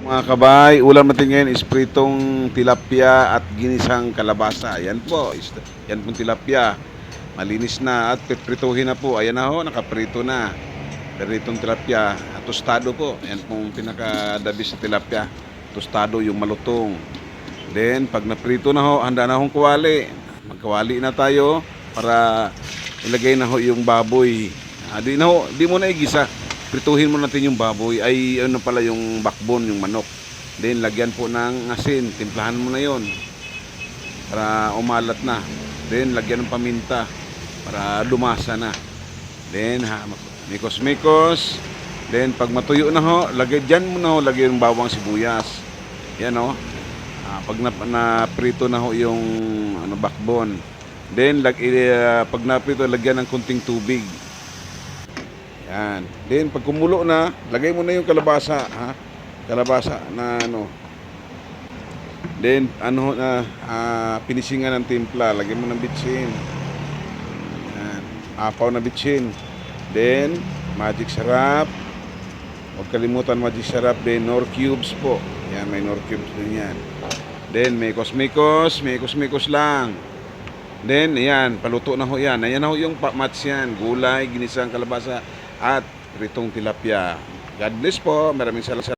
Mga kabay, ulam natin ngayon is pritong tilapia at ginisang kalabasa. Yan po, yan pong tilapia. Malinis na at piprituhin na po. Ayan na ho, nakaprito na. Peritong tilapia, tostado po. Yan pong pinakadabis sa tilapia. Tostado yung malutong. Then, pag naprito na ho, handa na hong kuwali. Magkawali na tayo para ilagay na ho yung baboy. Di mo na igisa. Prituhin mo natin yung baboy, ay ano pala yung backbone, yung manok. Then lagyan po ng asin, timplahan mo na yon para umalat na. Then lagyan ng paminta para lumasa na. Then mikos-mikos. Then pag matuyo na ho, dyan mo na ho, lagyan yung bawang sibuyas. Yan ho. Pag na-prito na ho yung backbone. Then pag na-prito, lagyan ng kunting tubig. Yan. Then pag kumulo na, lagay mo na yung kalabasa, ha? Kalabasa na Then pinisingan ng timpla, lagay mo ng bitsin. Yan. Apaw na bitsin. Then magic sarap. Huwag kalimutan magic sarap, then nor cubes po. Yan, may nor cubes din yan. Then mekos-mekos lang. Then ayan, paluto na ho yan. Ayan na ho yung mats yan, gulay, ginisang kalabasa at pritong tilapia. God bless po. Maraming salamat.